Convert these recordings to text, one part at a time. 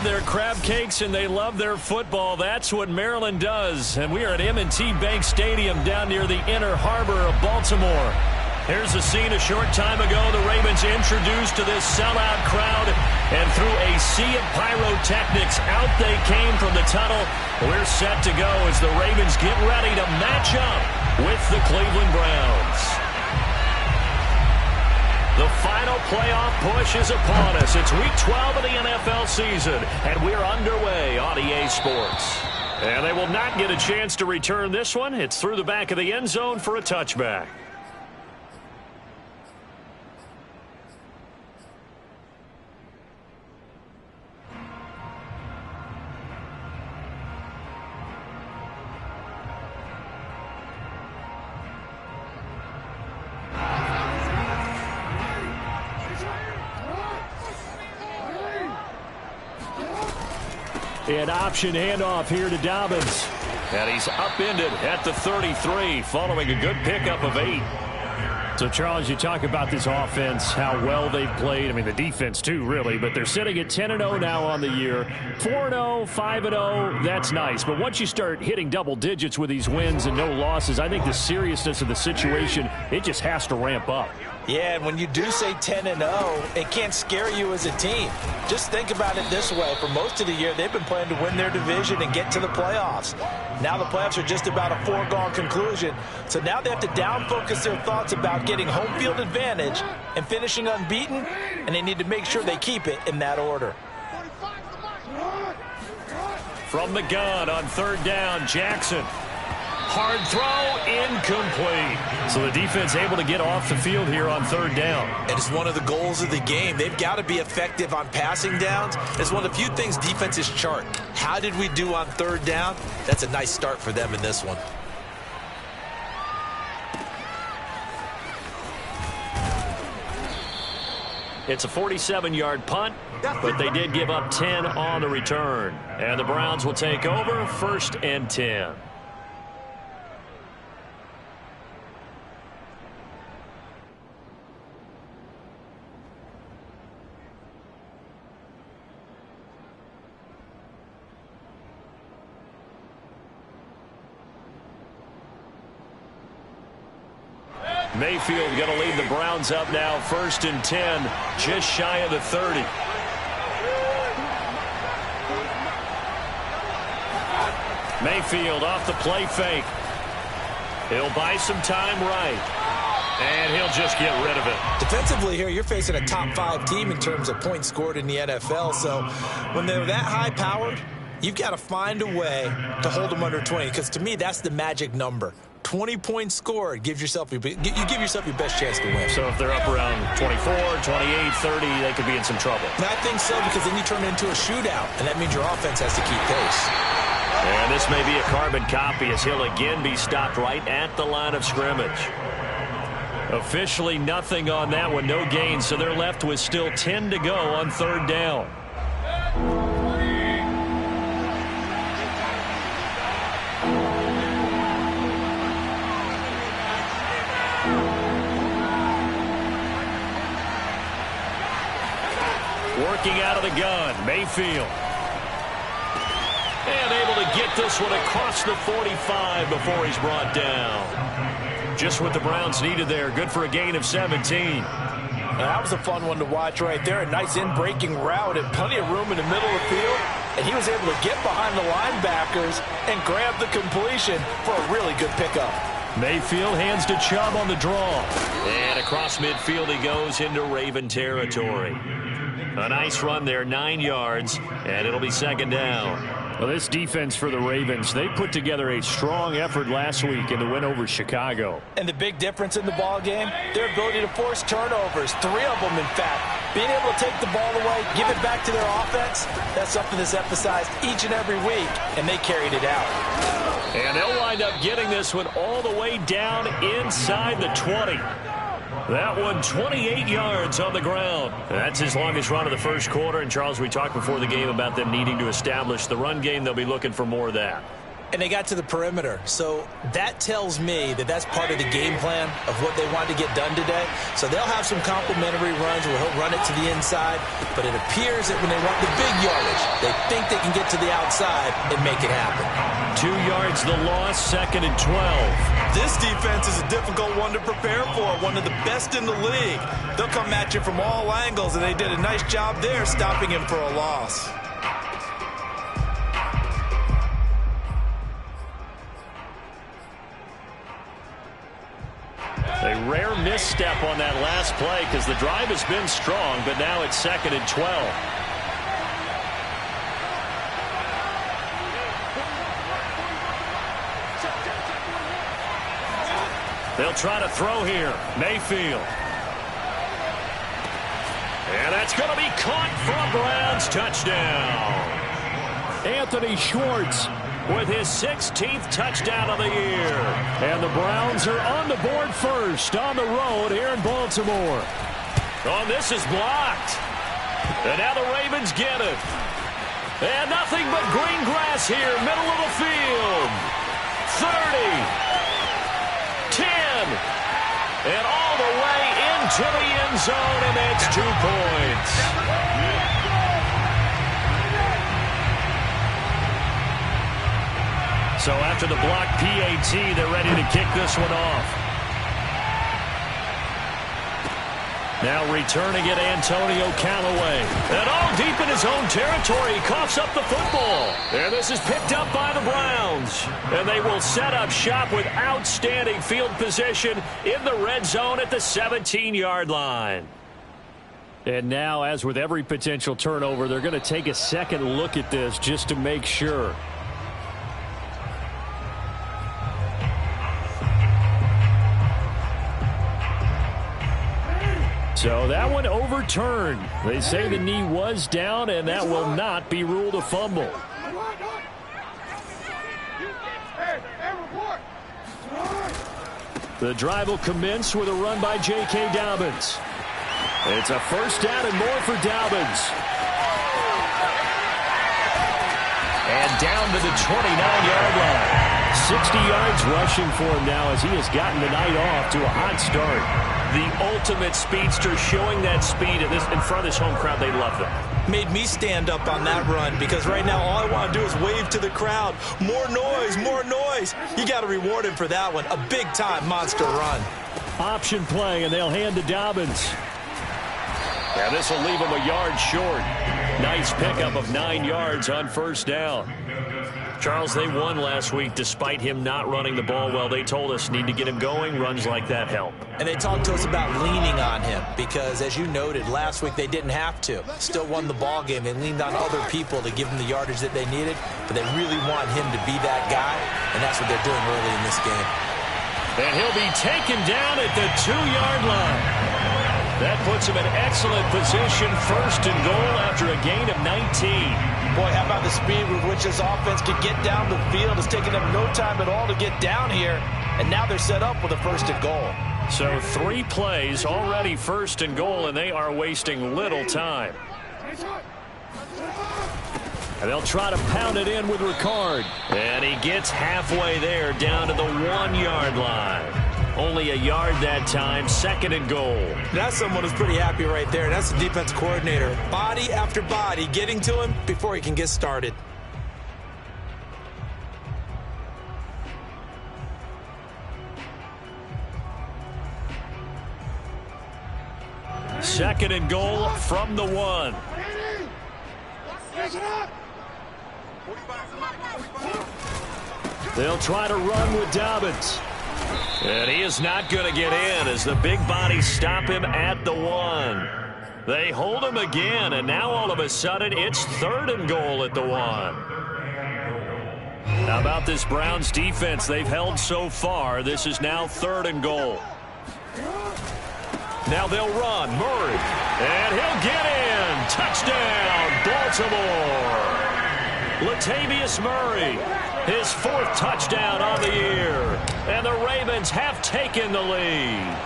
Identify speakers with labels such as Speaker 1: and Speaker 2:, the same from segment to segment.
Speaker 1: love their crab cakes and they love their football. That's what Maryland does. And we are at M&T Bank Stadium down near the Inner Harbor of Baltimore. Here's the scene a short time ago. The Ravens introduced to this sellout crowd, and through a sea of pyrotechnics, out they came from the tunnel. We're set to go as the Ravens get ready to match up with the Cleveland Browns. The final playoff push is upon us. It's Week 12 of the NFL season, and we're underway on EA Sports. And they will not get a chance to return this one. It's through the back of the end zone for a touchback. An option handoff here to Dobbins. And he's upended at the 33 following a good pickup of 8. So, Charles, you talk about this offense, how well they've played. I mean, the defense, too, really. But they're sitting at 10-0 now on the year. 4-0, 5-0, that's nice. But once you start hitting double digits with these wins and no losses, I think the seriousness of the situation, it just has to ramp up.
Speaker 2: Yeah, and when you do say 10-0, it can't scare you as a team. Just think about it this way. For most of the year, they've been playing to win their division and get to the playoffs. Now the playoffs are just about a foregone conclusion. So now they have to down-focus their thoughts about getting home field advantage and finishing unbeaten, and they need to make sure they keep it in that order.
Speaker 1: From the gun on third down, Jackson. Hard throw, incomplete. So the defense able to get off the field here on third down.
Speaker 2: And it's one of the goals of the game. They've got to be effective on passing downs. It's one of the few things defenses chart. How did we do on third down? That's a nice start for them in this one.
Speaker 1: It's a 47-yard punt, but they did give up 10 on the return. And the Browns will take over, 1st and 10. Mayfield going to lead the Browns up now, 1st and 10, just shy of the 30. Mayfield off the play fake. He'll buy some time right, and he'll just get rid of it.
Speaker 2: Defensively here, you're facing a top 5 team in terms of points scored in the NFL, so when they're that high-powered, you've got to find a way to hold them under 20, because to me, that's the magic number. 20 points scored, you give yourself your best chance to win.
Speaker 1: So if they're up around 24, 28, 30, they could be in some trouble.
Speaker 2: And I think so, because then you turn it into a shootout, and that means your offense has to keep pace.
Speaker 1: And this may be a carbon copy as he'll again be stopped right at the line of scrimmage. Officially nothing on that one, no gain, so they're left with still 10 to go on third down. Working out of the gun, Mayfield. And able to get this one across the 45 before he's brought down. Just what the Browns needed there. Good for a gain of 17.
Speaker 2: That was a fun one to watch right there. A nice in-breaking route and plenty of room in the middle of the field. And he was able to get behind the linebackers and grab the completion for a really good pickup.
Speaker 1: Mayfield hands to Chubb on the draw. And across midfield he goes into Raven territory. A nice run there, 9 yards, and it'll be 2nd down. Well, this defense for the Ravens, they put together a strong effort last week in the win over Chicago.
Speaker 2: And the big difference in the ball game, their ability to force turnovers, 3 of them, in fact. Being able to take the ball away, give it back to their offense, that's something that's emphasized each and every week, and they carried it out.
Speaker 1: And they'll wind up getting this one all the way down inside the 20. That one 28 yards on the ground. That's his longest run of the first quarter. And, Charles, we talked before the game about them needing to establish the run game. They'll be looking for more of that.
Speaker 2: And they got to the perimeter. So that tells me that that's part of the game plan of what they want to get done today. So they'll have some complimentary runs where he'll run it to the inside. But it appears that when they want the big yardage, they think they can get to the outside and make it happen.
Speaker 1: 2 yards the loss, 2nd and 12.
Speaker 3: This defense is a difficult one to prepare for, one of the best in the league. They'll come at you from all angles, and they did a nice job there stopping him for a loss.
Speaker 1: A rare misstep on that last play because the drive has been strong, but now it's 2nd and 12. They'll try to throw here. Mayfield. And that's going to be caught for a Browns touchdown. Anthony Schwartz with his 16th touchdown of the year. And the Browns are on the board first on the road here in Baltimore. Oh, this is blocked. And now the Ravens get it. And nothing but green grass here, middle of the field. 30. 10, and all the way into the end zone, and it's 2 points. So after the block PAT, they're ready to kick this one off. Now returning it, Antonio Callaway. And all deep in his own territory, he coughs up the football. And this is picked up by the Browns. And they will set up shop with outstanding field position in the red zone at the 17-yard line. And now, as with every potential turnover, they're going to take a second look at this just to make sure. So that one overturned. They say the knee was down, and that will not be ruled a fumble. The drive will commence with a run by J.K. Dobbins. It's a first down and more for Dobbins. And down to the 29-yard line. 60 yards rushing for him now as he has gotten the night off to a hot start. The ultimate speedster, showing that speed in front of this home crowd. They love that.
Speaker 2: Made me stand up on that run because right now all I want to do is wave to the crowd. More noise, more noise. You got to reward him for that one. A big-time monster run.
Speaker 1: Option play, and they'll hand to Dobbins. Yeah, this will leave him a yard short. Nice pickup of 9 yards on first down. Charles, they won last week despite him not running the ball well. They told us need to get him going. Runs like that help.
Speaker 2: And they talked to us about leaning on him because, as you noted, last week they didn't have to. Still won the ball game. They leaned on other people to give them the yardage that they needed, but they really want him to be that guy, and that's what they're doing early in this game.
Speaker 1: And he'll be taken down at the 2-yard line. That puts him in excellent position, first and goal after a gain of 19.
Speaker 2: Boy, how about the speed with which this offense could get down the field? It's taken them no time at all to get down here, and now they're set up with a first and goal.
Speaker 1: So 3 plays, already first and goal, and they are wasting little time. And they'll try to pound it in with Ricard. And he gets halfway there, down to the 1-yard line. Only a yard that time, second and goal.
Speaker 2: That's someone who's pretty happy right there. That's the defense coordinator. Body after body, getting to him before he can get started.
Speaker 1: Second and goal from the 1. They'll try to run with Dobbins. And he is not going to get in as the big bodies stop him at the 1. They hold him again, and now all of a sudden it's third and goal at the 1. How about this Browns defense they've held so far? This is now third and goal. Now they'll run. Murray. And he'll get in. Touchdown, Baltimore. Latavius Murray. His 4th touchdown on the year. And the Ravens have taken the lead.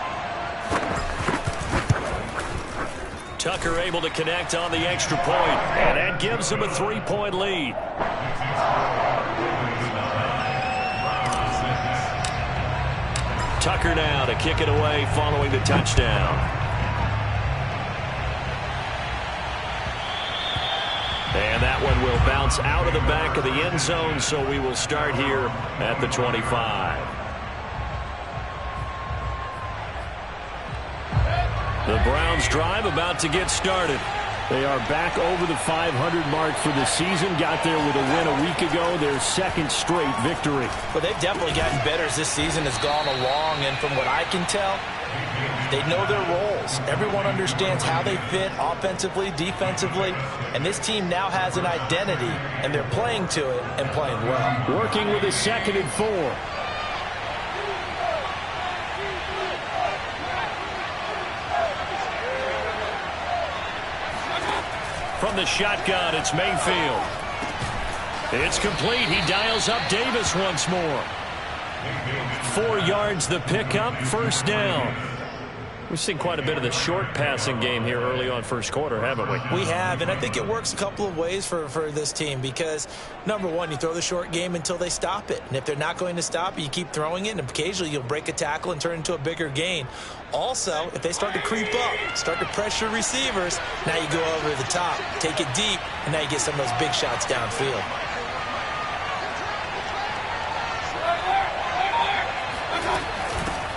Speaker 1: Tucker able to connect on the extra point, and that gives them a 3-point lead. Tucker now to kick it away following the touchdown. And that one will bounce out of the back of the end zone, so we will start here at the 25. The Browns drive about to get started. They are back over the 500 mark for the season. Got there with a win a week ago, their second straight victory.
Speaker 2: Well, they've definitely gotten better as this season has gone along, and from what I can tell, they know their roles. Everyone understands how they fit offensively, defensively, and this team now has an identity, and they're playing to it and playing well.
Speaker 1: Working with a 2nd and 4. From the shotgun, it's Mayfield. It's complete. He dials up Davis once more. 4 yards the pickup, first down. We've seen quite a bit of the short passing game here early on first quarter, haven't we?
Speaker 2: We have, and I think it works a couple of ways for this team because, number one, you throw the short game until they stop it. And if they're not going to stop it, you keep throwing it, and occasionally you'll break a tackle and turn it into a bigger gain. Also, if they start to creep up, start to pressure receivers, now you go over the top, take it deep, and now you get some of those big shots downfield.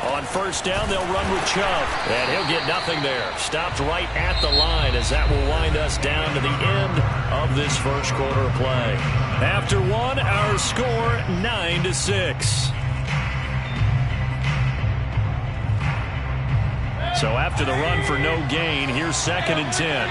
Speaker 1: On first down, they'll run with Chubb, and he'll get nothing there. Stopped right at the line as that will wind us down to the end of this first quarter of play. After one, our score 9-6. So after the run for no gain, here's 2nd and 10.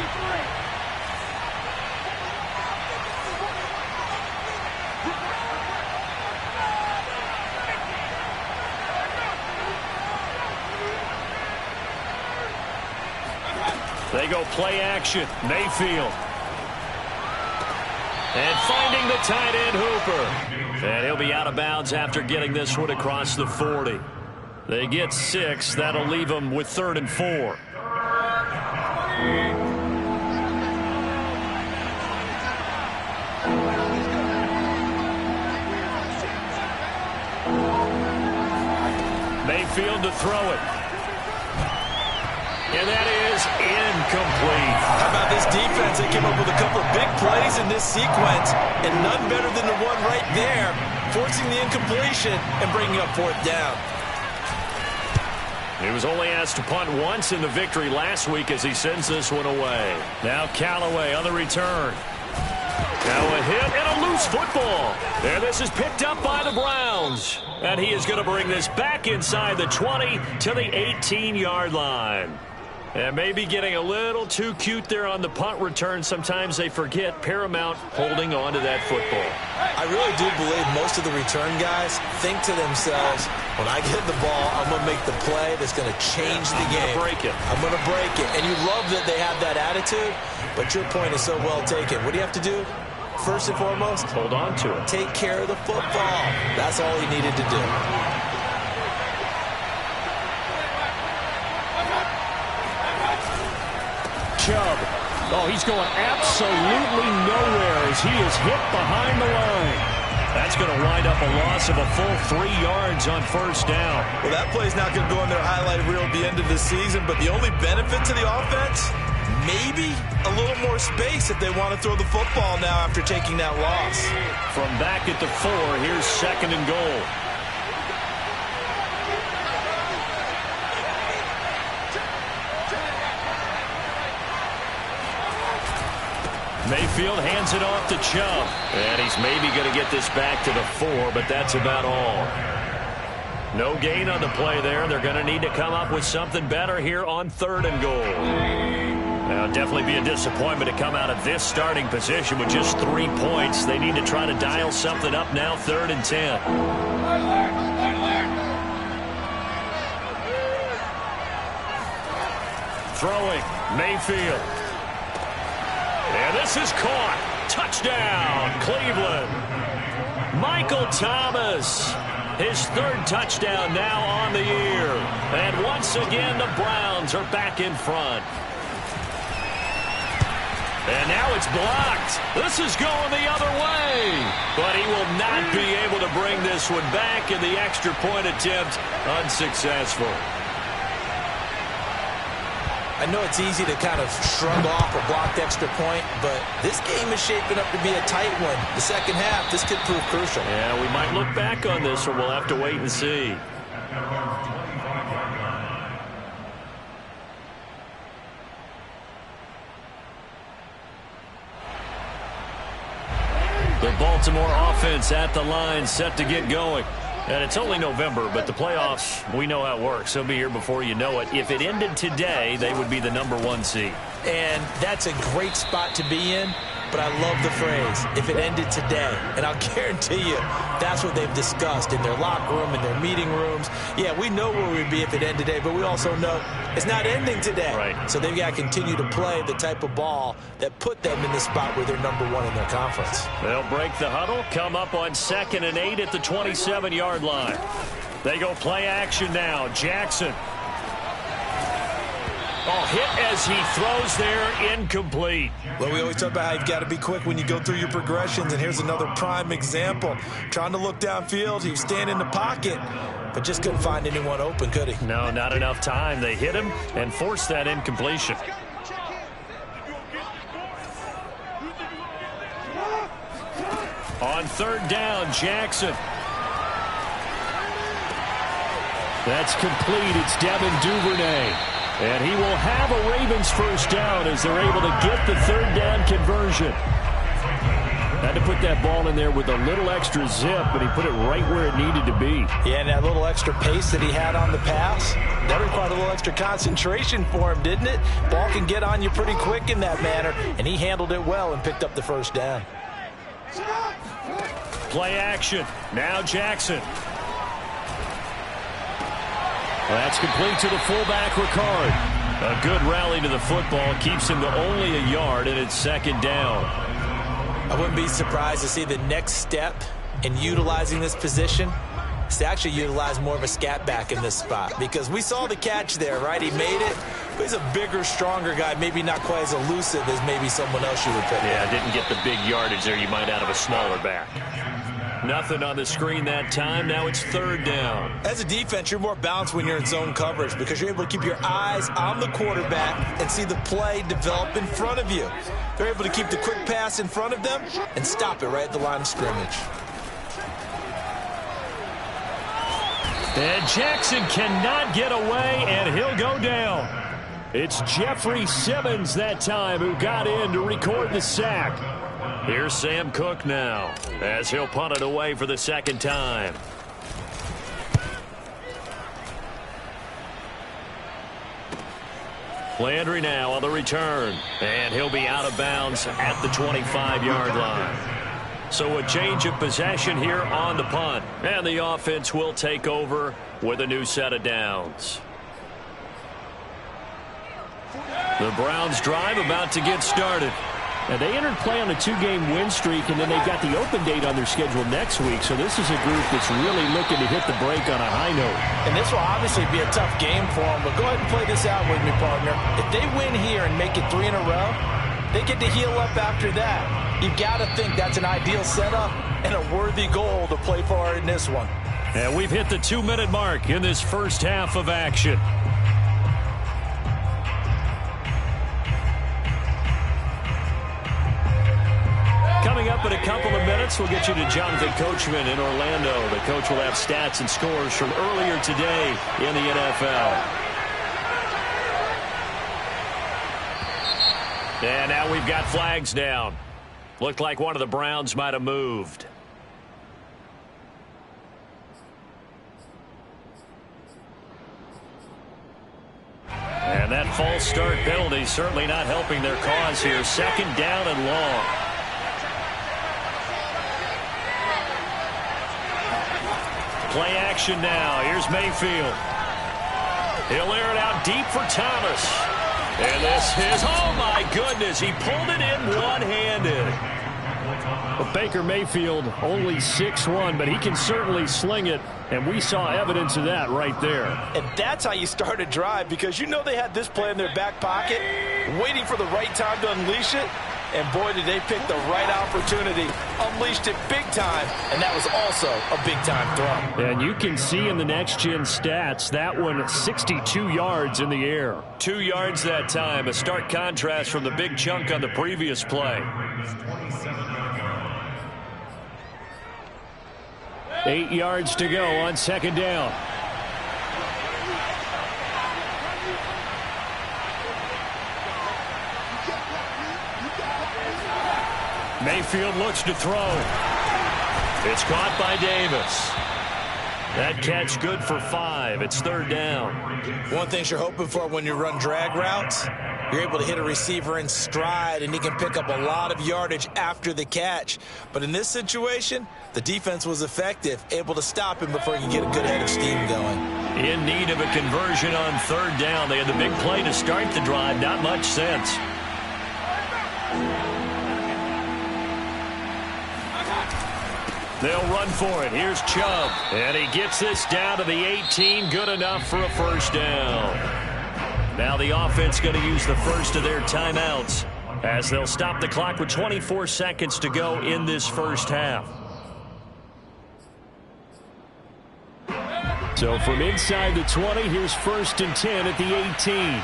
Speaker 1: They go play action. Mayfield. And finding the tight end Hooper. And he'll be out of bounds after getting this one across the 40. They get 6. That'll leave them with 3rd and 4. Mayfield to throw it. And that is incomplete.
Speaker 2: How about this defense? They came up with a couple of big plays in this sequence, and none better than the one right there, forcing the incompletion and bringing up 4th down.
Speaker 1: He was only asked to punt once in the victory last week as he sends this one away. Now Callaway on the return. Now a hit and a loose football. And this is picked up by the Browns. And he is going to bring this back inside the 20 to the 18-yard line. And maybe getting a little too cute there on the punt return. Sometimes they forget paramount holding on to that football.
Speaker 2: I really do believe most of the return guys think to themselves, when I get the ball, I'm going to make the play that's going to change the game. I'm going to break it. And you love that they have that attitude, but your point is so well taken. What do you have to do? First and foremost,
Speaker 1: hold on to it.
Speaker 2: Take care of the football. That's all he needed to do.
Speaker 1: Chubb. Oh, he's going absolutely nowhere as he is hit behind the line. That's going to wind up a loss of a full 3 yards on first down.
Speaker 3: Well, that play's not going to go in their highlight reel at the end of the season, but the only benefit to the offense, maybe a little more space if they want to throw the football now after taking that loss.
Speaker 1: From back at the 4, here's 2nd and goal. Mayfield hands it off to Chubb. And he's maybe going to get this back to the 4, but that's about all. No gain on the play there. They're going to need to come up with something better here on 3rd and goal. Now, definitely be a disappointment to come out of this starting position with just 3 points. They need to try to dial something up now, 3rd and 10. Throwing, Mayfield. And this is caught. Touchdown, Cleveland. Michael Thomas. His 3rd touchdown now on the year. And once again, the Browns are back in front. And now it's blocked. This is going the other way. But he will not be able to bring this one back, and the extra point attempt unsuccessful.
Speaker 2: I know it's easy to kind of shrug off a blocked extra point, but this game is shaping up to be a tight one. The second half, this could prove crucial.
Speaker 1: Yeah, we might look back on this, or we'll have to wait and see. The Baltimore offense at the line, set to get going. And it's only November, but the playoffs, we know how it works. They'll be here before you know it. If it ended today, they would be the #1 seed.
Speaker 2: And that's a great spot to be in, but I love the phrase, if it ended today. And I'll guarantee you, that's what they've discussed in their locker room, in their meeting rooms. Yeah, we know where we'd be if it ended today, but we also know it's not ending today.
Speaker 1: Right.
Speaker 2: So they've got to continue to play the type of ball that put them in the spot where they're #1 in their conference.
Speaker 1: They'll break the huddle, come up on 2nd and 8 at the 27-yard line. They go play action now. Jackson. Oh, hit as he throws there, incomplete.
Speaker 3: Well, we always talk about how you've got to be quick when you go through your progressions, and here's another prime example. Trying to look downfield, he was standing in the pocket, but just couldn't find anyone open, could he?
Speaker 1: No, not enough time. They hit him and forced that incompletion. On 3rd down, Jackson. That's complete. It's Devin Duvernay. And he will have a Ravens first down as they're able to get the 3rd down conversion. Had to put that ball in there with a little extra zip, but he put it right where it needed to be.
Speaker 2: Yeah, and that little extra pace that he had on the pass, that required a little extra concentration for him, didn't it? Ball can get on you pretty quick in that manner, and he handled it well and picked up the first down.
Speaker 1: Play action. Now Jackson. That's complete to the fullback, Ricard. A good rally to the football keeps him to only a yard, and it's 2nd down.
Speaker 2: I wouldn't be surprised to see the next step in utilizing this position is to actually utilize more of a scat back in this spot, because we saw the catch there, right? He made it, but he's a bigger, stronger guy, maybe not quite as elusive as maybe someone else you would pick.
Speaker 1: Yeah, didn't get the big yardage there you might out of a smaller back. Nothing on the screen that time. Now it's 3rd down.
Speaker 3: As a defense, you're more balanced when you're in zone coverage because you're able to keep your eyes on the quarterback and see the play develop in front of you. They're able to keep the quick pass in front of them and stop it right at the line of scrimmage.
Speaker 1: And Jackson cannot get away, and he'll go down. It's Jeffrey Simmons that time who got in to record the sack. Here's Sam Cook now as he'll punt it away for the 2nd time. Landry now on the return, and he'll be out of bounds at the 25-yard line. So a change of possession here on the punt, and the offense will take over with a new set of downs. The Browns drive about to get started. Now, they entered play on a 2-game win streak, and then they've got the open date on their schedule next week. So this is a group that's really looking to hit the break on a high note.
Speaker 2: And this will obviously be a tough game for them, but go ahead and play this out with me, partner. If they win here and make it 3 in a row, they get to heal up after that. You've got to think that's an ideal setup and a worthy goal to play for in this one.
Speaker 1: And we've hit the 2-minute mark in this first half of action. Coming up in a couple of minutes, we'll get you to Jonathan Coachman in Orlando. The coach will have stats and scores from earlier today in the NFL. And now we've got flags down. Looked like one of the Browns might have moved. And that false start penalty certainly not helping their cause here. 2nd down and long. Play action now. Here's Mayfield. He'll air it out deep for Thomas. And this is, oh my goodness, he pulled it in one-handed. Well, Baker Mayfield only 6'1", but he can certainly sling it, and we saw evidence of that right there.
Speaker 2: And that's how you start a drive, because you know they had this play in their back pocket, waiting for the right time to unleash it. And boy, did they pick the right opportunity, unleashed it big time, and that was also a big-time throw.
Speaker 1: And you can see in the next-gen stats, that one 62 yards in the air. 2 yards that time, a stark contrast from the big chunk on the previous play. 8 yards to go on second down. Mayfield looks to throw. It's caught by Davis. That catch good for 5. It's third down.
Speaker 2: One thing you're hoping for when you run drag routes, you're able to hit a receiver in stride, and he can pick up a lot of yardage after the catch. But in this situation, the defense was effective, able to stop him before he could get a good head of steam going.
Speaker 1: In need of a conversion on third down. They had the big play to start the drive. Not much sense. They'll run for it. Here's Chubb. And he gets this down to the 18. Good enough for a first down. Now the offense going to use the first of their timeouts as they'll stop the clock with 24 seconds to go in this first half. So from inside the 20, here's 1st and 10 at the 18.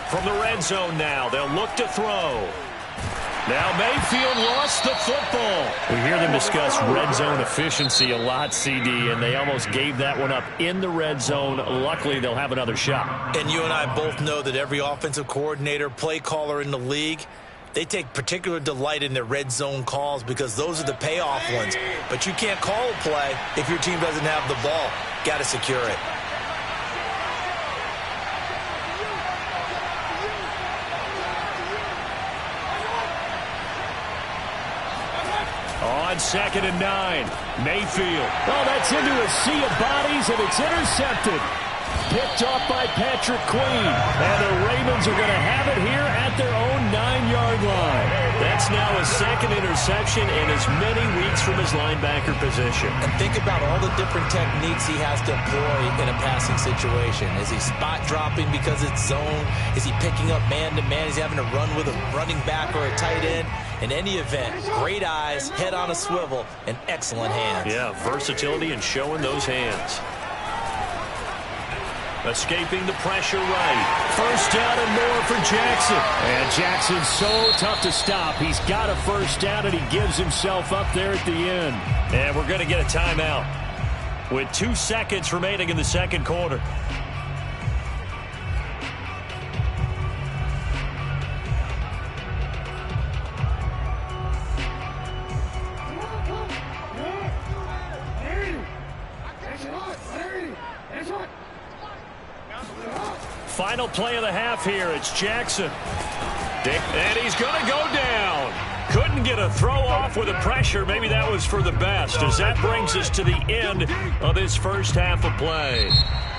Speaker 1: From the red zone now, they'll look to throw. Now Mayfield lost the football. We hear them discuss red zone efficiency a lot, CD, and they almost gave that one up in the red zone. Luckily, they'll have another shot.
Speaker 2: And you and I both know that every offensive coordinator, play caller in the league, they take particular delight in their red zone calls because those are the payoff ones. But you can't call a play if your team doesn't have the ball. Got to secure it.
Speaker 1: On 2nd and 9, Mayfield. Oh, that's into a sea of bodies, and it's intercepted. Picked off by Patrick Queen. And the Ravens are going to have it here at their own 9-yard line. That's now his 2nd interception in as many weeks from his linebacker position.
Speaker 2: And think about all the different techniques he has to employ in a passing situation. Is he spot dropping because it's zone? Is he picking up man-to-man? Is he having to run with a running back or a tight end? In any event, great eyes, head on a swivel, and excellent hands.
Speaker 1: Yeah, versatility and showing those hands. Escaping the pressure right. First down and more for Jackson. And Jackson's so tough to stop. He's got a first down, and he gives himself up there at the end. And we're going to get a timeout with 2 seconds remaining in the second quarter. Final play of the half here. It's Jackson. And he's going to go down. Couldn't get a throw off with the pressure. Maybe that was for the best, as that brings us to the end of this first half of play.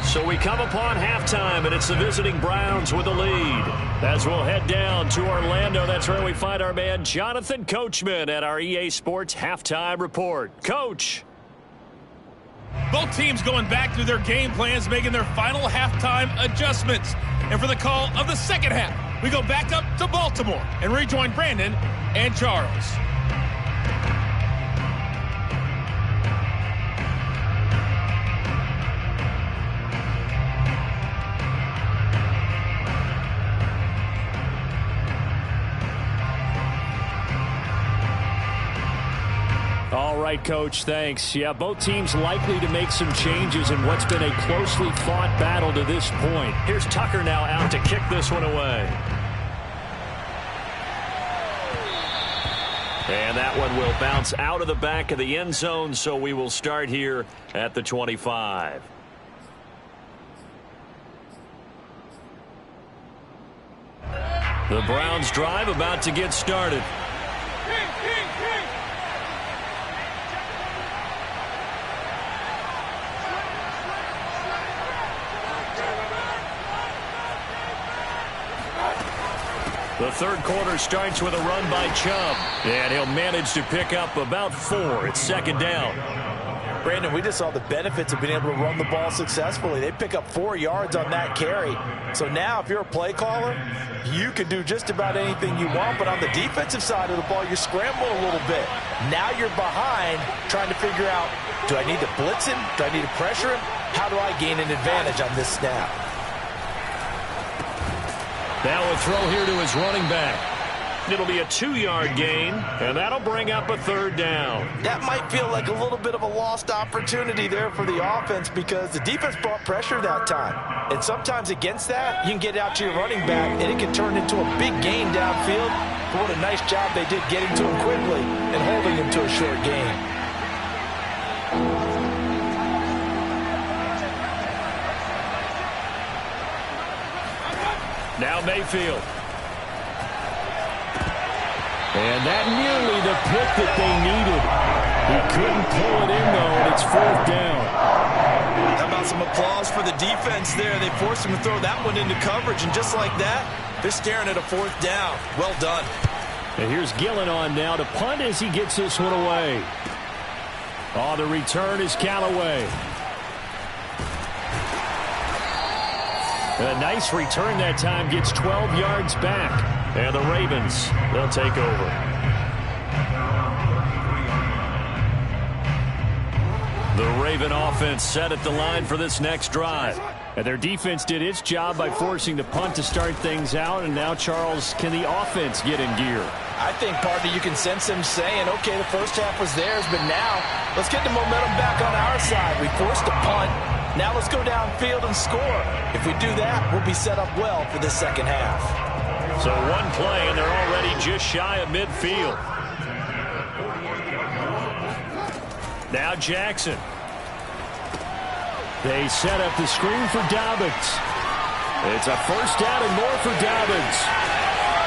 Speaker 1: So we come upon halftime, and it's the visiting Browns with the lead. As we'll head down to Orlando, that's where we find our man Jonathan Coachman at our EA Sports Halftime Report. Coach.
Speaker 4: Both teams going back through their game plans, making their final halftime adjustments. And for the call of the second half, we go back up to Baltimore and rejoin Brandon and Charles.
Speaker 1: All right, Coach, thanks. Yeah, both teams likely to make some changes in what's been a closely fought battle to this point. Here's Tucker now out to kick this one away. And that one will bounce out of the back of the end zone, so we will start here at the 25. The Browns drive about to get started. The third quarter starts with a run by Chubb, and he'll manage to pick up about 4. It's second down.
Speaker 2: Brandon, we just saw the benefits of being able to run the ball successfully. They pick up 4 yards on that carry. So now if you're a play caller, you can do just about anything you want. But on the defensive side of the ball, you're scrambling a little bit. Now you're behind trying to figure out, do I need to blitz him? Do I need to pressure him? How do I gain an advantage on this snap?
Speaker 1: Now a throw here to his running back. It'll be a 2-yard gain, and that'll bring up a third down.
Speaker 2: That might feel like a little bit of a lost opportunity there for the offense because the defense brought pressure that time. And sometimes against that, you can get out to your running back, and it can turn into a big gain downfield. But what a nice job they did getting to him quickly and holding him to a short gain.
Speaker 1: Now Mayfield. And that nearly the pick that they needed. He couldn't pull it in, though, and it's fourth down.
Speaker 2: How about some applause for the defense there? They forced him to throw that one into coverage, and just like that, they're staring at a fourth down. Well done.
Speaker 1: And here's Gillen on now to punt as he gets this one away. Oh, the return is Callaway. A nice return that time, gets 12 yards back. And the Ravens, they'll take over. The Raven offense set at the line for this next drive. And their defense did its job by forcing the punt to start things out. And now, Charles, can the offense get in gear?
Speaker 2: I think, partner, you can sense them saying, okay, the first half was theirs, but now let's get the momentum back on our side. We forced a punt. Now let's go downfield and score. If we do that, we'll be set up well for the second half.
Speaker 1: So one play, and they're already just shy of midfield. Now Jackson. They set up the screen for Dobbins. It's a first down and more for Dobbins.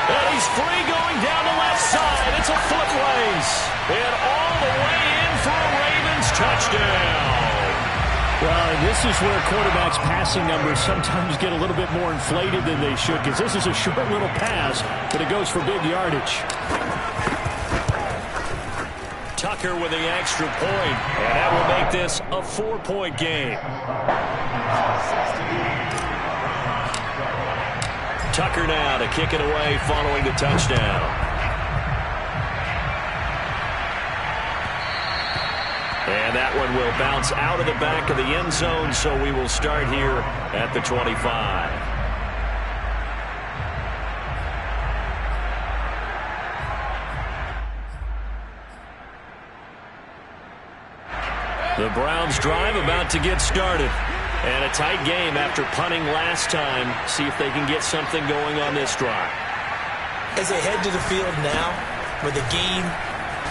Speaker 1: And he's free going down the left side. It's a foot race. And all the way in for a Ravens touchdown. Well, this is where quarterbacks' passing numbers sometimes get a little bit more inflated than they should, because this is a short little pass, but it goes for big yardage. Tucker with the extra point, and that will make this a 4-point game. Tucker now to kick it away following the touchdown. And that one will bounce out of the back of the end zone, so we will start here at the 25. The Browns drive about to get started. And a tight game after punting last time. See if they can get something going on this drive.
Speaker 2: As they head to the field now, with the game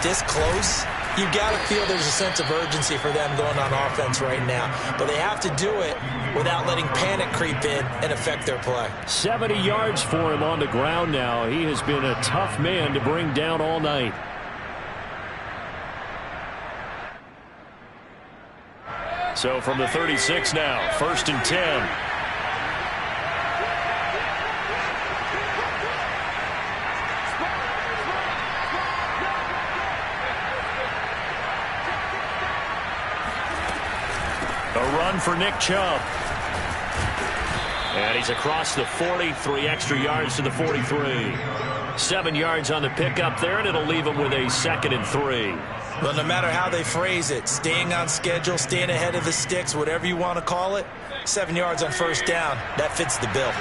Speaker 2: this close, you've got to feel there's a sense of urgency for them going on offense right now. But they have to do it without letting panic creep in and affect their play. 70
Speaker 1: yards for him on the ground now. He has been a tough man to bring down all night. So from the 36 now, 1st and 10. A run for Nick Chubb. And he's across the 40, 3 extra yards to the 43. 7 yards on the pickup there, and it'll leave him with a 2nd and 3.
Speaker 2: Well, no matter how they phrase it, staying on schedule, staying ahead of the sticks, whatever you want to call it, 7 yards on first down, that fits the bill.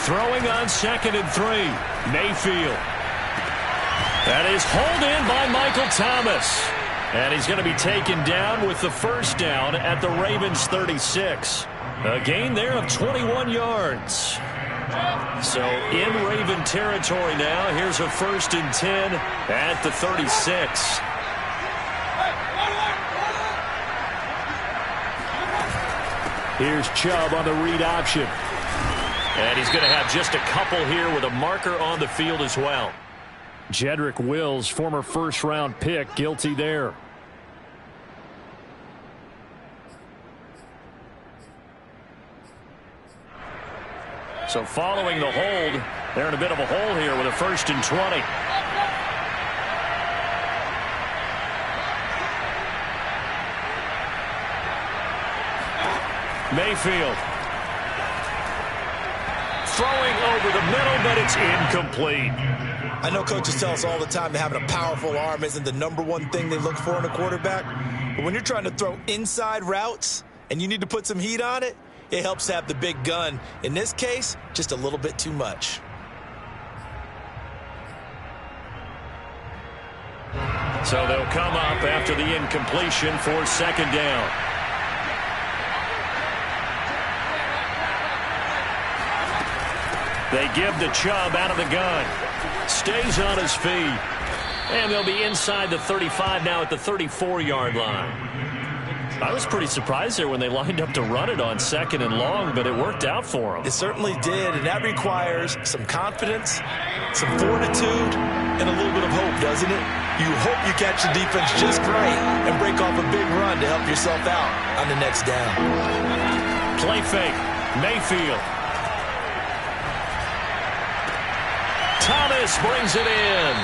Speaker 1: Throwing on 2nd and 3, Mayfield. That is hauled in by Michael Thomas. And he's going to be taken down with the first down at the Ravens 36. A gain there of 21 yards. So in Raven territory now. Here's a 1st and 10 at the 36. Here's Chubb on the read option. And he's going to have just a couple here with a marker on the field as well. Jedrick Wills, former first-round pick, guilty there. So following the hold, they're in a bit of a hole here with a 1st and 20. Mayfield. Throwing over the middle, but it's incomplete.
Speaker 3: I know coaches tell us all the time that having a powerful arm isn't the #1 thing they look for in a quarterback. But when you're trying to throw inside routes and you need to put some heat on it, it helps to have the big gun. In this case, just a little bit too much.
Speaker 1: So they'll come up after the incompletion for 2nd down. They give to Chubb out of the gun. Stays on his feet. And they'll be inside the 35 now at the 34-yard line. I was pretty surprised there when they lined up to run it on 2nd and long, but it worked out for them.
Speaker 3: It certainly did, and that requires some confidence, some fortitude, and a little bit of hope, doesn't it? You hope you catch the defense just right and break off a big run to help yourself out on the next down.
Speaker 1: Play fake. Mayfield. Thomas brings it in.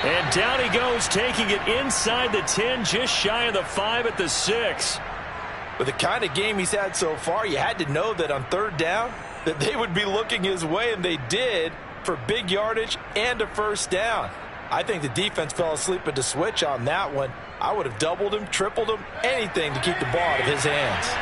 Speaker 1: And down he goes, taking it inside the 10, just shy of the 5 at the 6.
Speaker 2: With the kind of game he's had so far, you had to know that on 3rd down that they would be looking his way, and they did, for big yardage and a 1st down. I think the defense fell asleep at the switch on that one. I would have doubled him, tripled him, anything to keep the ball out of his hands.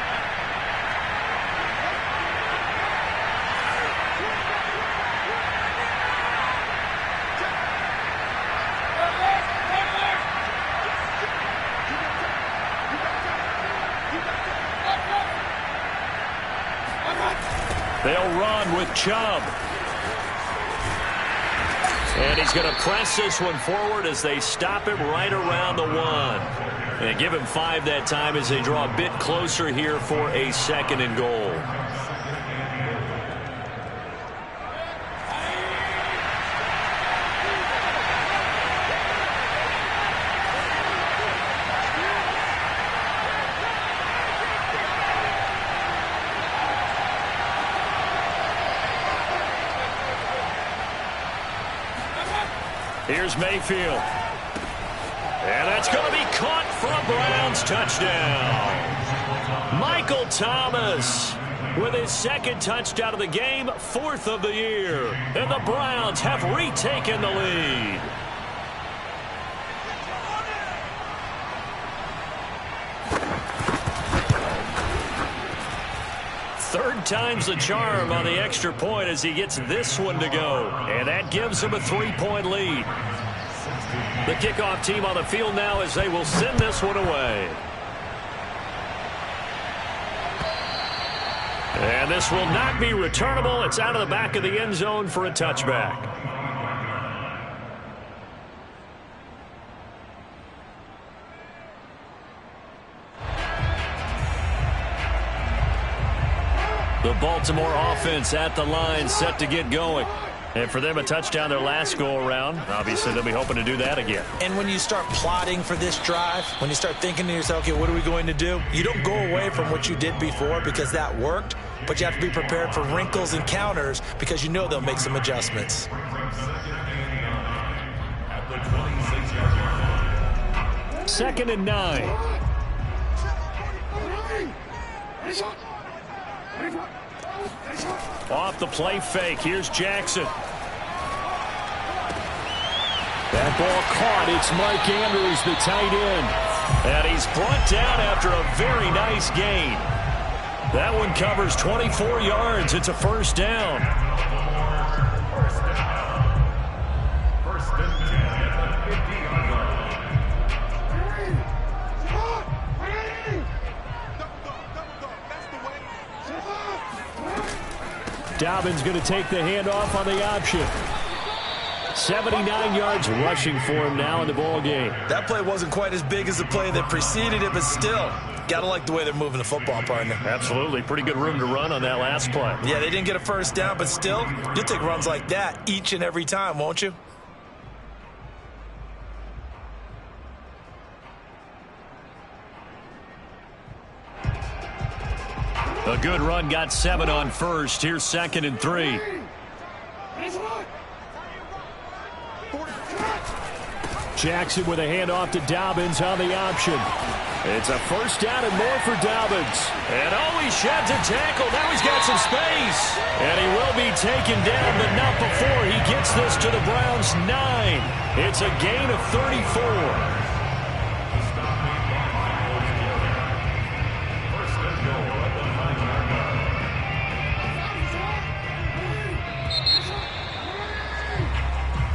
Speaker 1: They'll run with Chubb. And he's going to press this one forward as they stop him right around the 1. And give him 5 that time as they draw a bit closer here for a 2nd and goal. Here's Mayfield. And that's going to be caught for a Browns touchdown. Michael Thomas with his 2nd touchdown of the game, 4th of the year. And the Browns have retaken the lead. Third time's the charm on the extra point as he gets this one to go. And that gives him a 3-point lead. The kickoff team on the field now as they will send this one away. And this will not be returnable. It's out of the back of the end zone for a touchback. The Baltimore offense at the line, set to get going. And for them, a touchdown their last go-around. Obviously, they'll be hoping to do that again.
Speaker 3: And when you start plotting for this drive, when you start thinking to yourself, okay, what are we going to do? You don't go away from what you did before because that worked, but you have to be prepared for wrinkles and counters because you know they'll make some adjustments.
Speaker 1: Second and 9. Off the play fake. Here's Jackson. That ball caught. It's Mike Andrews, the tight end. And he's brought down after a very nice gain. That one covers 24 yards. It's a 1st down.
Speaker 5: First and 10 at the 50-yard line.
Speaker 1: Dobbins going to take the handoff on the option. 79 yards rushing for him now in the ball game.
Speaker 3: That play wasn't quite as big as the play that preceded it, but still, got to like the way they're moving the football, partner.
Speaker 1: Absolutely. Pretty good room to run on that last play.
Speaker 3: Yeah, they didn't get a 1st down, but still, you'll take runs like that each and every time, won't you?
Speaker 1: A good run got 7 on first. Here's 2nd and 3. Jackson with a handoff to Dobbins on the option. It's a first down and more for Dobbins. And he sheds a tackle. Now he's got some space. And he will be taken down, but not before he gets this to the Browns' 9. It's a gain of 34.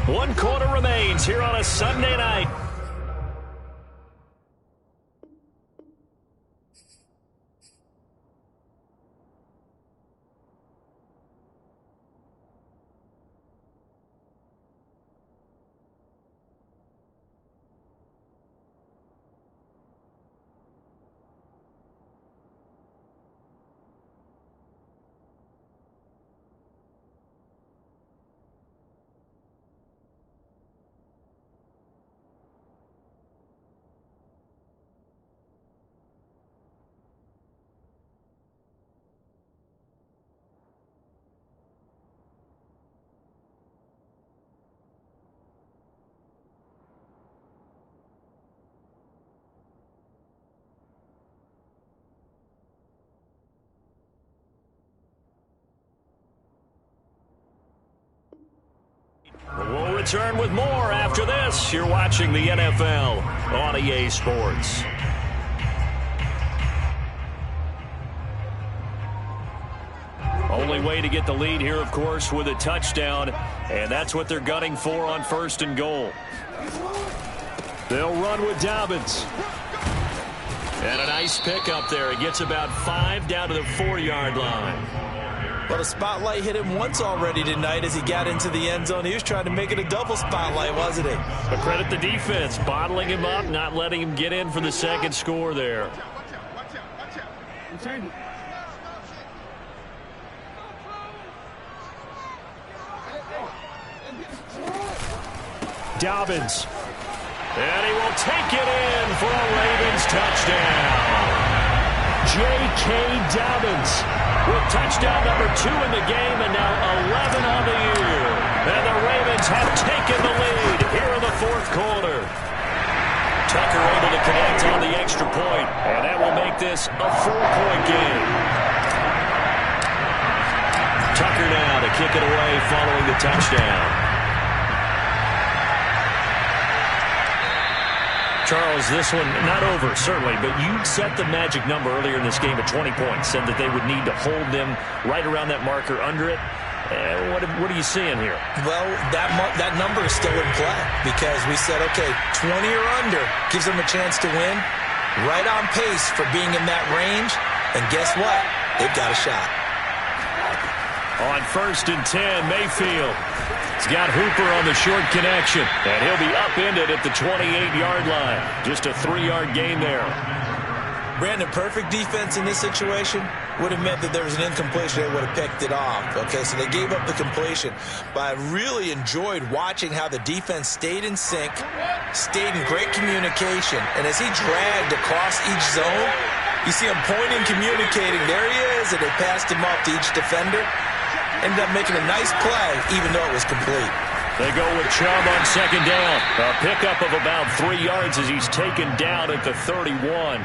Speaker 1: One quarter remains here on a Sunday night. We'll return with more after this. You're watching the NFL on EA Sports. Only way to get the lead here, of course, with a touchdown, and that's what they're gunning for on 1st and goal. They'll run with Dobbins. And a nice pick up there. He gets about 5 down to the 4-yard line.
Speaker 2: Well, the spotlight hit him once already tonight as he got into the end zone. He was trying to make it a double spotlight, wasn't he?
Speaker 1: But credit the defense, bottling him up, not letting him get in for the second score there. Dobbins. And he will take it in for a Ravens touchdown. J.K. Dobbins with touchdown number 2 in the game and now 11 on the year. And the Ravens have taken the lead here in the 4th quarter. Tucker able to connect on the extra point, and that will make this a 4-point game. Tucker now to kick it away following the touchdown. Charles, this one not over, certainly, but you set the magic number earlier in this game at 20 points, said that they would need to hold them right around that marker under it. What are you seeing here?
Speaker 2: Well, that number is still in play because we said, okay, 20 or under gives them a chance to win. Right on pace for being in that range, and guess what? They've got a shot.
Speaker 1: On 1st and 10, Mayfield. He's got Hooper on the short connection, and he'll be upended at the 28-yard line. Just a 3-yard gain there.
Speaker 2: Brandon, perfect defense in this situation would have meant that there was an incompletion. They would have picked it off. Okay, so they gave up the completion. But I really enjoyed watching how the defense stayed in sync, stayed in great communication. And as he dragged across each zone, you see him pointing, communicating. There he is, and they passed him off to each defender. Ended up making a nice play, even though it was complete.
Speaker 1: They go with Chubb on 2nd down. A pickup of about 3 yards as he's taken down at the 31.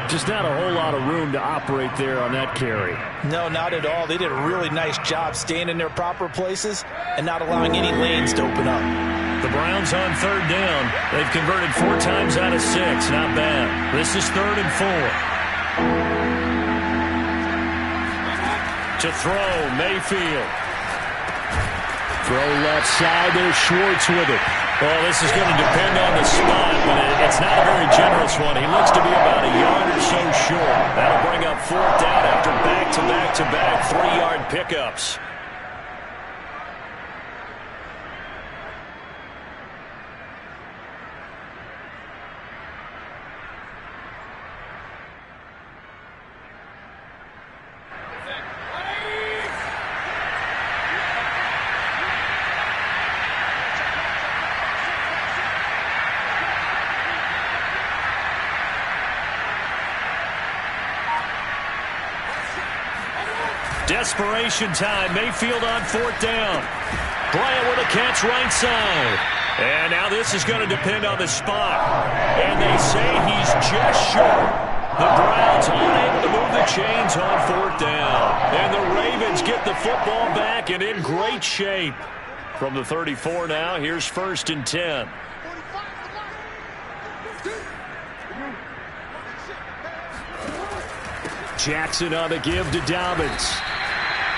Speaker 1: Just not a whole lot of room to operate there on that carry.
Speaker 2: No, not at all. They did a really nice job staying in their proper places and not allowing any lanes to open up.
Speaker 1: The Browns on 3rd down. They've converted 4 times out of 6. Not bad. This is 3rd and 4. To throw, Mayfield. Throw left side, there's Schwartz with it. Well, this is going to depend on the spot, but it's not a very generous one. He looks to be about a yard or so short. That'll bring up 4th down after back-to-back-to-back 3-yard pickups. Desperation time. Mayfield on 4th down. Bryant with a catch right side. And now this is going to depend on the spot. And they say he's just short. The Browns unable to move the chains on 4th down. And the Ravens get the football back and in great shape. From the 34 now, here's 1st and 10. Jackson on the give to Dobbins.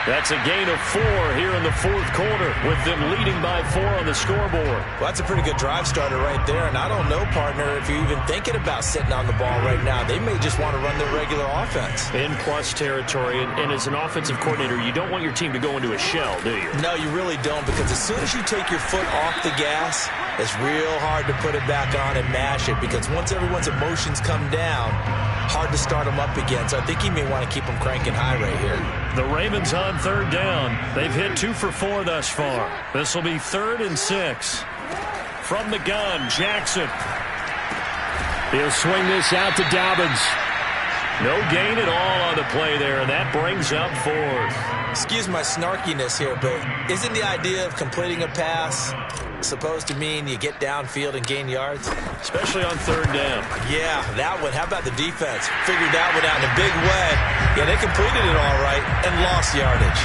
Speaker 1: That's a gain of 4 here in the 4th quarter with them leading by 4 on the scoreboard.
Speaker 2: Well, that's a pretty good drive starter right there. And I don't know, partner, if you're even thinking about sitting on the ball right now. They may just want to run their regular offense.
Speaker 1: In plus territory. And as an offensive coordinator, you don't want your team to go into a shell, do you?
Speaker 2: No, you really don't, because as soon as you take your foot off the gas, it's real hard to put it back on and mash it, because once everyone's emotions come down, hard to start them up again. So I think he may want to keep them cranking high right here.
Speaker 1: The Ravens on 3rd down. They've hit 2 for 4 thus far. This will be 3rd and 6. From the gun, Jackson. He'll swing this out to Dobbins. No gain at all on the play there, and that brings up 4th.
Speaker 2: Excuse my snarkiness here, but isn't the idea of completing a pass supposed to mean you get downfield and gain yards?
Speaker 1: Especially on 3rd down.
Speaker 2: Yeah, that one. How about the defense? Figured that one out in a big way. Yeah, they completed it all right and lost yardage.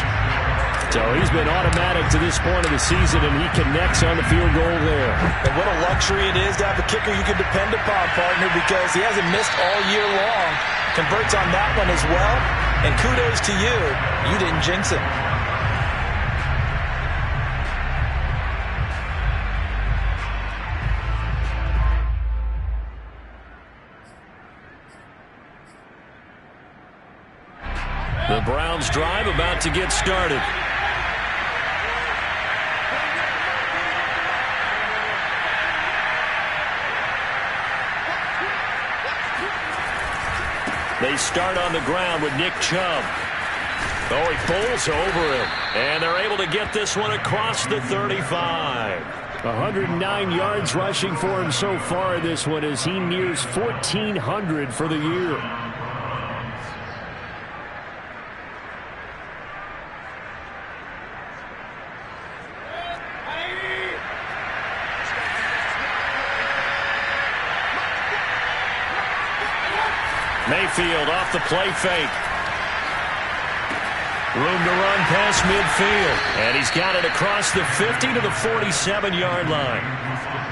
Speaker 1: So he's been automatic to this point of the season, and he connects on the field goal there.
Speaker 2: And what a luxury it is to have a kicker you can depend upon, partner, because he hasn't missed all year long. Converts on that one as well. And kudos to you. You didn't jinx it.
Speaker 1: The Browns drive about to get started. They start on the ground with Nick Chubb. Oh, he pulls over him. And they're able to get this one across the 35. 109 yards rushing for him so far this one as he nears 1,400 for the year. Mayfield off the play fake. Room to run past midfield. And he's got it across the 50 to the 47-yard line.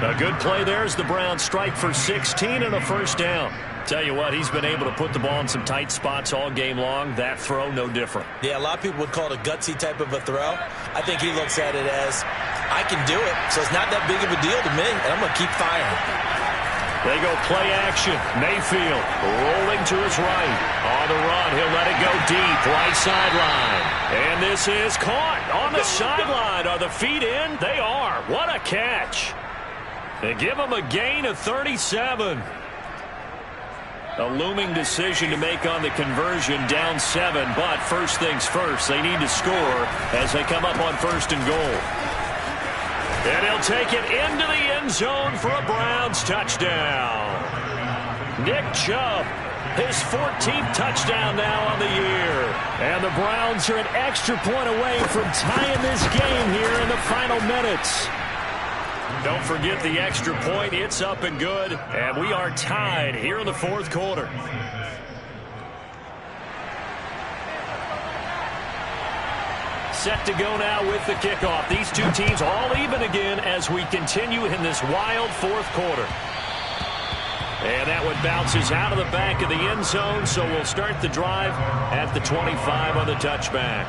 Speaker 1: A good play there as the Browns strike for 16 and a 1st down. Tell you what, he's been able to put the ball in some tight spots all game long. That throw, no different.
Speaker 2: Yeah, a lot of people would call it a gutsy type of a throw. I think he looks at it as, I can do it, so it's not that big of a deal to me, and I'm going to keep firing.
Speaker 1: They go play action. Mayfield rolling to his right. On the run, he'll let it go deep. Right sideline. And this is caught on the sideline. Are the feet in? They are. What a catch. They give him a gain of 37. A looming decision to make on the conversion, down 7. But first things first, they need to score as they come up on 1st and goal. And he'll take it into the end zone for a Browns touchdown. Nick Chubb, his 14th touchdown now on the year. And the Browns are an extra point away from tying this game here in the final minutes. Don't forget the extra point. It's up and good. And we are tied here in the 4th quarter. Set to go now with the kickoff. These two teams all even again as we continue in this wild 4th quarter. And that one bounces out of the back of the end zone, so we'll start the drive at the 25 on the touchback.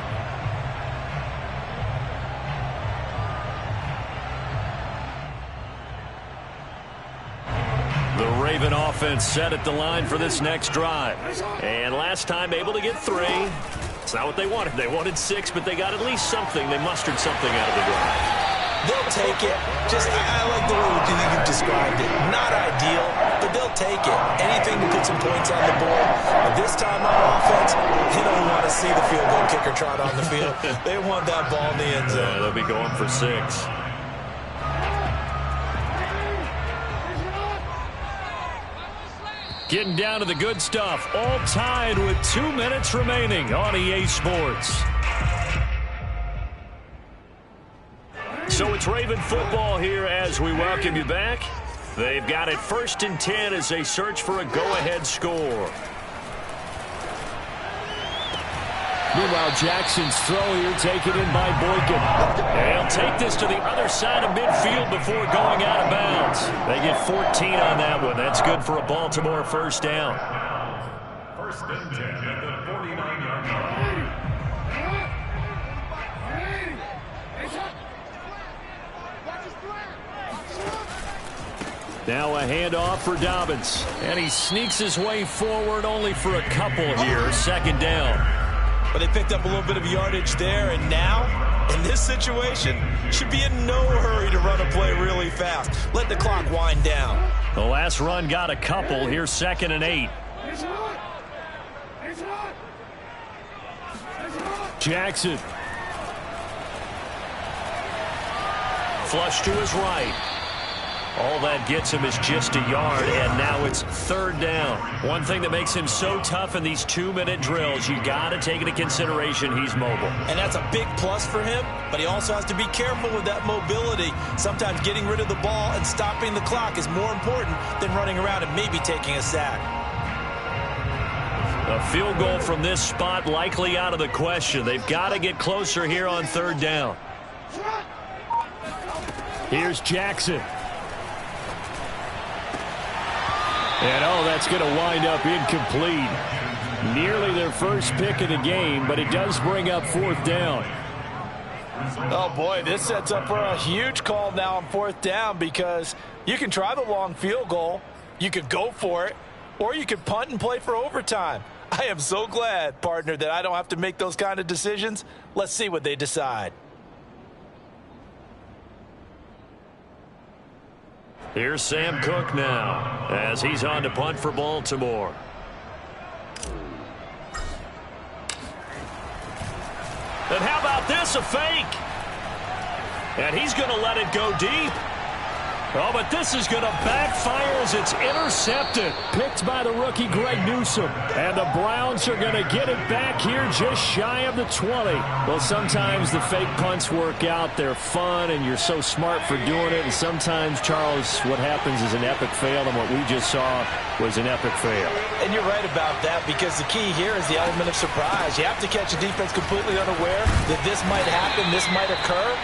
Speaker 1: The Raven offense set at the line for this next drive. And last time able to get 3. It's not what they wanted. They wanted 6, but they got at least something. They mustered something out of the drive.
Speaker 2: They'll take it. I like the way you described it. Not ideal, but they'll take it. Anything to put some points on the board. But this time on offense, they don't want to see the field goal kicker trot on the field. They want that ball in the end zone.
Speaker 1: They'll be going for 6. Getting down to the good stuff. All tied with 2 minutes remaining on EA Sports. So it's Raven football here as we welcome you back. They've got it 1st and 10 as they search for a go-ahead score. Meanwhile, Jackson's throw here taken in by Boykin. They'll take this to the other side of midfield before going out of bounds. They get 14 on that one. That's good for a Baltimore first down.
Speaker 5: 1st and 10 at the 49-yard line.
Speaker 1: Now a handoff for Dobbins. And he sneaks his way forward only for a couple here. 2nd down.
Speaker 2: But they picked up a little bit of yardage there, and now, in this situation, should be in no hurry to run a play really fast. Let the clock wind down.
Speaker 1: The last run got a couple. Here's 2nd and 8. Jackson. Flush to his right. All that gets him is just a yard, and now it's 3rd down. One thing that makes him so tough in these 2-minute drills, you got to take into consideration he's mobile.
Speaker 2: And that's a big plus for him, but he also has to be careful with that mobility. Sometimes getting rid of the ball and stopping the clock is more important than running around and maybe taking a sack.
Speaker 1: A field goal from this spot likely out of the question. They've got to get closer here on 3rd down. Here's Jackson. And, that's going to wind up incomplete. Nearly their first pick of the game, but it does bring up 4th down.
Speaker 2: Oh, boy, this sets up for a huge call now on 4th down because you can try the long field goal, you could go for it, or you could punt and play for overtime. I am so glad, partner, that I don't have to make those kind of decisions. Let's see what they decide.
Speaker 1: Here's Sam Cook now as he's on to punt for Baltimore. And how about this, a fake? And he's going to let it go deep. Oh, but this is going to backfire as it's intercepted. Picked by the rookie Greg Newsome. And the Browns are going to get it back here just shy of the 20. Well, sometimes the fake punts work out. They're fun, and you're so smart for doing it. And sometimes, Charles, what happens is an epic fail, and what we just saw was an epic fail.
Speaker 2: And you're right about that because the key here is the element of surprise. You have to catch a defense completely unaware that this might happen, this might occur.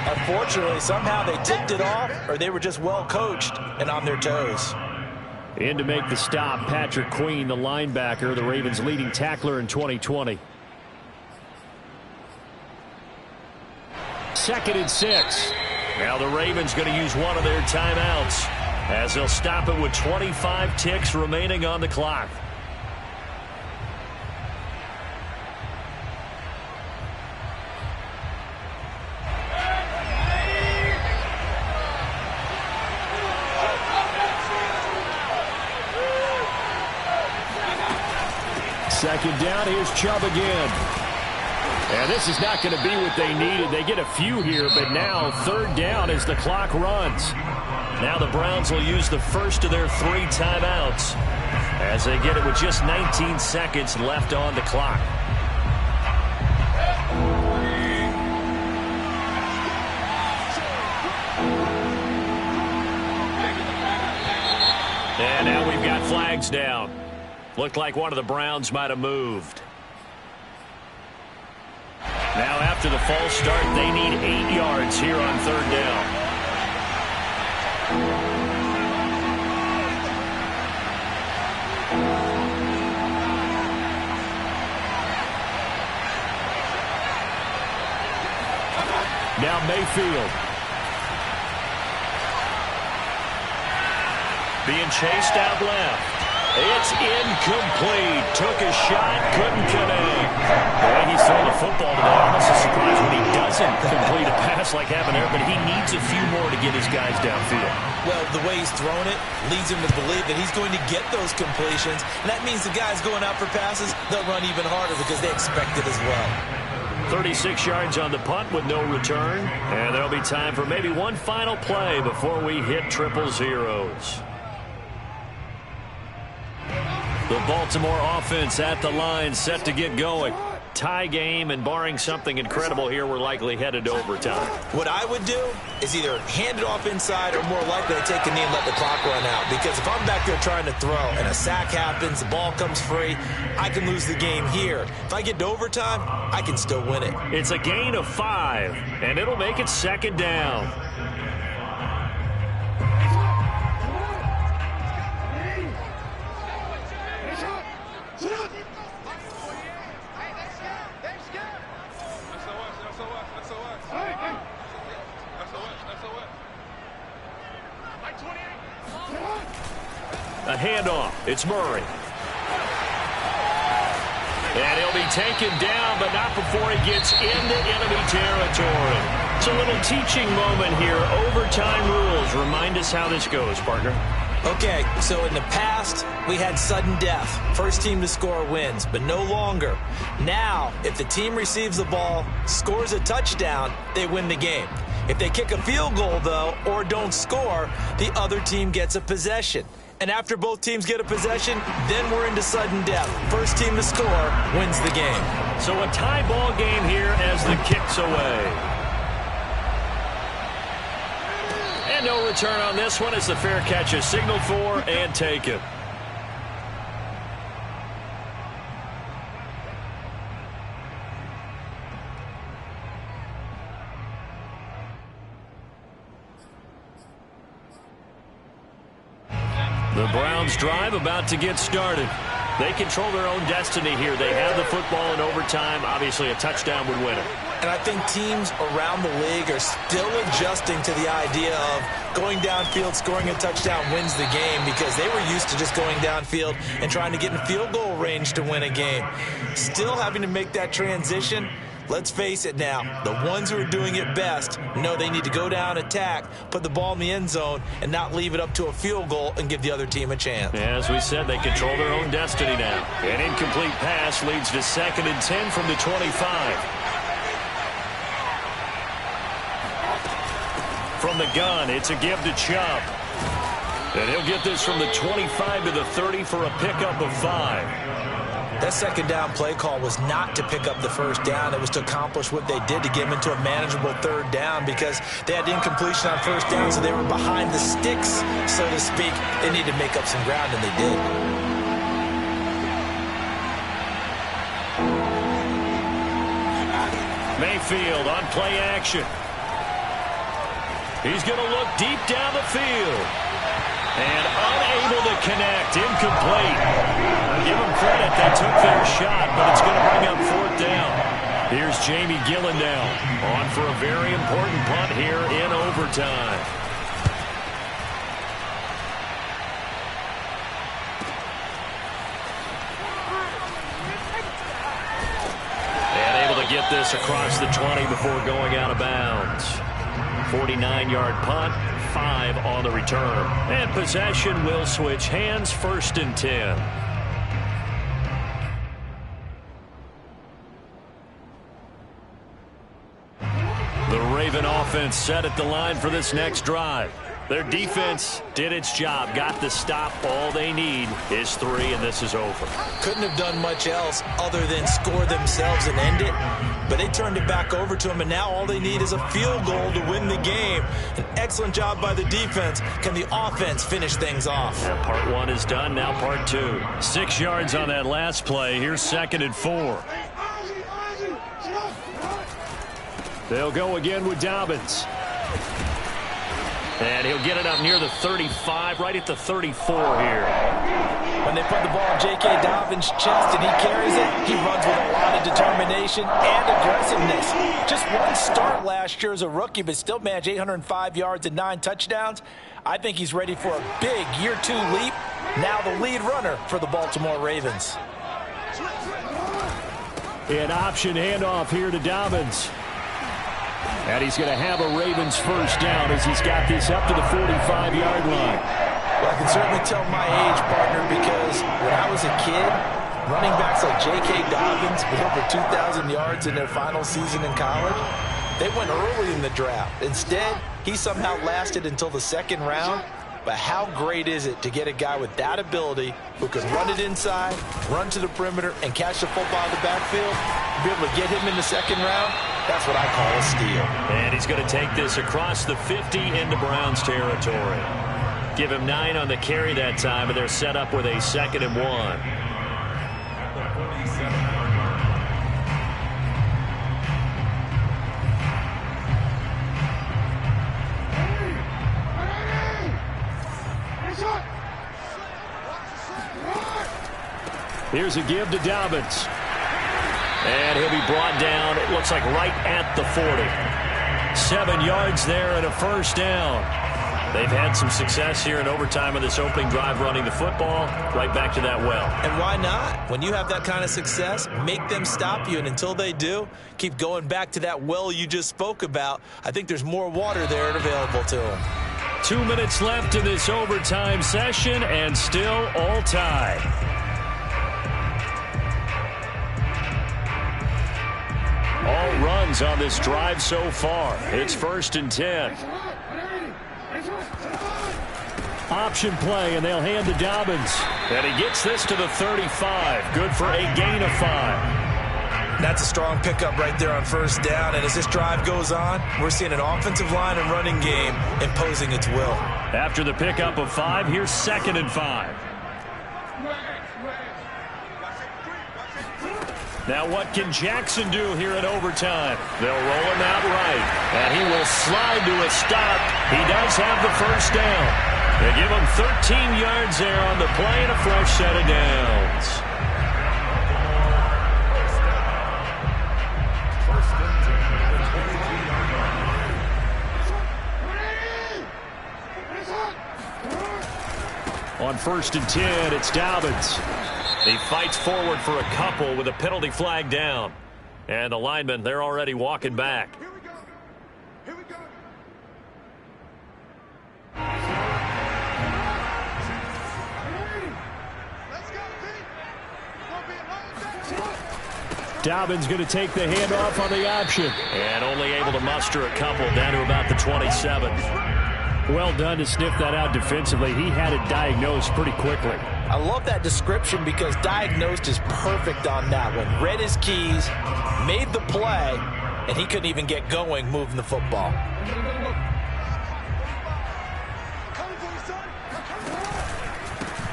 Speaker 2: Unfortunately, somehow they tipped it off, or they were just well coached and on their toes.
Speaker 1: In to make the stop, Patrick Queen, the linebacker, the Ravens' leading tackler in 2020. 2nd and 6. Now the Ravens going to use one of their timeouts as they'll stop it with 25 ticks remaining on the clock. Second down, here's Chubb again. And this is not going to be what they needed. They get a few here, but now 3rd down as the clock runs. Now the Browns will use the first of their 3 timeouts as they get it with just 19 seconds left on the clock. And now we've got flags down. Looked like one of the Browns might have moved. Now after the false start, they need 8 yards here on 3rd down. Now Mayfield. Being chased out left. It's incomplete. Took a shot, couldn't connect. The way he's throwing the football today, almost a surprise when he doesn't complete a pass like happened there, but he needs a few more to get his guys downfield.
Speaker 2: Well, the way he's thrown it leads him to believe that he's going to get those completions, and that means the guys going out for passes, they'll run even harder because they expect it as well.
Speaker 1: 36 yards on the punt with no return, and there'll be time for maybe one final play before we hit triple zeros. The Baltimore offense at the line, set to get going. Tie game, and barring something incredible here, we're likely headed to overtime.
Speaker 2: What I would do is either hand it off inside or more likely to take a knee and let the clock run out. Because if I'm back there trying to throw and a sack happens, the ball comes free, I can lose the game here. If I get to overtime, I can still win it.
Speaker 1: It's a gain of 5, and it'll make it second down. A handoff. It's Murray. And he'll be taken down, but not before he gets into enemy territory. It's a little teaching moment here. Overtime rules. Remind us how this goes, partner.
Speaker 2: Okay, so in the past, we had sudden death. First team to score wins, but no longer. Now, if the team receives the ball, scores a touchdown, they win the game. If they kick a field goal, though, or don't score, the other team gets a possession. And after both teams get a possession, then we're into sudden death. First team to score wins the game.
Speaker 1: So a tie ball game here as the kick's away. And no return on this one as the fair catch is signaled for and taken. The Browns drive about to get started. They control their own destiny here. They have the football in overtime. Obviously, a touchdown would win it.
Speaker 2: And I think teams around the league are still adjusting to the idea of going downfield, scoring a touchdown wins the game, because they were used to just going downfield and trying to get in field goal range to win a game. Still having to make that transition. Let's face it now, the ones who are doing it best know they need to go down, attack, put the ball in the end zone, and not leave it up to a field goal and give the other team a chance.
Speaker 1: As we said, they control their own destiny now. An incomplete pass leads to 2nd and 10 from the 25. From the gun, it's a give to Chubb. And he'll get this from the 25 to the 30 for a pickup of 5.
Speaker 2: That second down play call was not to pick up the first down. It was to accomplish what they did to get them into a manageable 3rd down, because they had incompletion on 1st down, so they were behind the sticks, so to speak. They needed to make up some ground, and they did.
Speaker 1: Mayfield on play action. He's going to look deep down the field. And unable to connect, incomplete. I'll give them credit, they took their shot, but it's going to bring up 4th down. Here's Jamie Gillen now, on for a very important punt here in overtime. And able to get this across the 20 before going out of bounds. 49-yard punt. 5 on the return. And possession will switch hands, 1st and 10. The Raven offense set at the line for this next drive. Their defense did its job, got the stop. All they need is 3, and this is over.
Speaker 2: Couldn't have done much else other than score themselves and end it. But they turned it back over to them, and now all they need is a field goal to win the game. An excellent job by the defense. Can the offense finish things off?
Speaker 1: Yeah, part 1 is done, now part 2. 6 yards on that last play. Here's 2nd and 4. They'll go again with Dobbins. And he'll get it up near the 35, right at the 34 here.
Speaker 2: When they put the ball in J.K. Dobbins' chest and he carries it, he runs with a lot of determination and aggressiveness. Just one start last year as a rookie, but still managed 805 yards and 9 touchdowns. I think he's ready for a big year 2 leap. Now the lead runner for the Baltimore Ravens.
Speaker 1: An option handoff here to Dobbins. And he's going to have a Ravens 1st down as he's got this up to the 45-yard line.
Speaker 2: Well, I can certainly tell my age, partner, because when I was a kid, running backs like J.K. Dobbins with over 2,000 yards in their final season in college, they went early in the draft. Instead, he somehow lasted until the 2nd round. But how great is it to get a guy with that ability who can run it inside, run to the perimeter, and catch the football in the backfield, be able to get him in the second round? That's what I call a steal.
Speaker 1: And he's going to take this across the 50 into Browns territory. Give him 9 on the carry that time, and they're set up with a 2nd and 1. Here's a give to Dobbins. And he'll be brought down, it looks like right at the 40. 7 yards there and a first down. They've had some success here in overtime of this opening drive running the football. Right back to that well.
Speaker 2: And why not? When you have that kind of success, make them stop you. And until they do, keep going back to that well you just spoke about. I think there's more water there available to them.
Speaker 1: 2 minutes left in this overtime session and still all tied. All runs on this drive so far. It's 1st and 10. Option play, and they'll hand to Dobbins. And he gets this to the 35. Good for a gain of 5.
Speaker 2: That's a strong pickup right there on first down. And as this drive goes on, we're seeing an offensive line and running game imposing its will.
Speaker 1: After the pickup of 5, here's 2nd and 5. Now what can Jackson do here in overtime? They'll roll him out right, and he will slide to a stop. He does have the first down. They give him 13 yards there on the play and a fresh set of downs. On 1st and 10, it's Dobbins. He fights forward for a couple with a penalty flag down. And the linemen, they're already walking back.
Speaker 5: Here we go. Here we go. Let's go,
Speaker 1: Dobbins going to take the handoff on the option. And only able to muster a couple down to about the 27. Well done to sniff that out defensively. He had it diagnosed pretty quickly.
Speaker 2: I love that description because diagnosed is perfect on that one. Read his keys, made the play, and he couldn't even get going moving the football.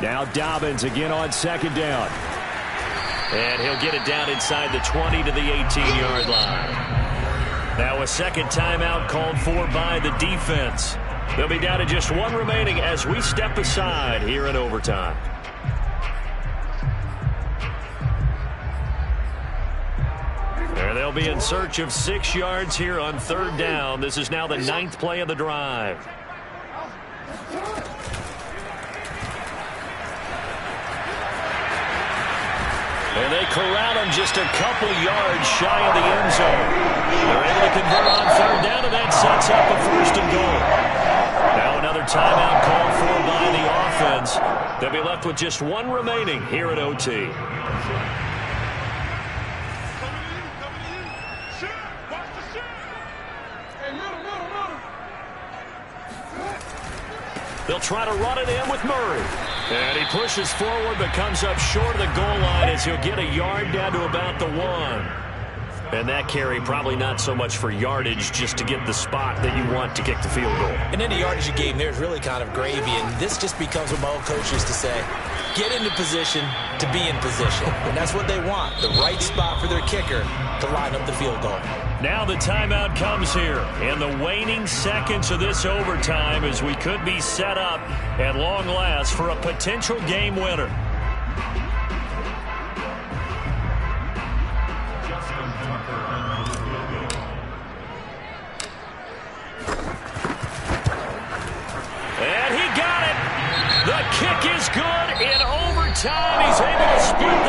Speaker 1: Now Dobbins again on 2nd down. And he'll get it down inside the 20 to the 18-yard line. Now a second timeout called for by the defense. They'll be down to just 1 remaining as we step aside here in overtime. And they'll be in search of 6 yards here on 3rd down. This is now the 9th play of the drive. And they corral him just a couple yards shy of the end zone. They're able to convert on 3rd down, and that sets up a 1st and goal. Now another timeout called for by the offense. They'll be left with just 1 remaining here at OT. They'll try to run it in with Murray. And he pushes forward but comes up short of the goal line as he'll get a yard down to about the 1. And that carry probably not so much for yardage, just to get the spot that you want to kick the field goal.
Speaker 2: And any yardage game there is really kind of gravy, and this just becomes what my old coach used to say, get into position to be in position. And that's what they want, the right spot for their kicker to line up the field goal.
Speaker 1: Now the timeout comes here in the waning seconds of this overtime as we could be set up at long last for a potential game winner.